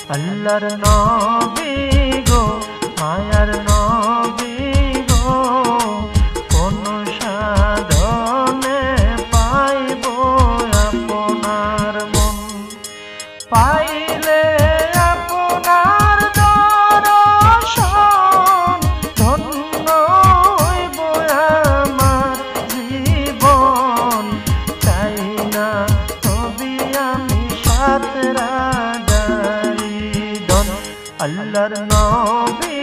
আল্লাহর নবী গো মায়ার নবী গো কোন সাধনে পাইব আপনার মন পাইলে আপনার দর্শন ধন্য হইব আমার জীবন চাই না তবে আমি সাত রাজারি ধন আল্লাহর নবী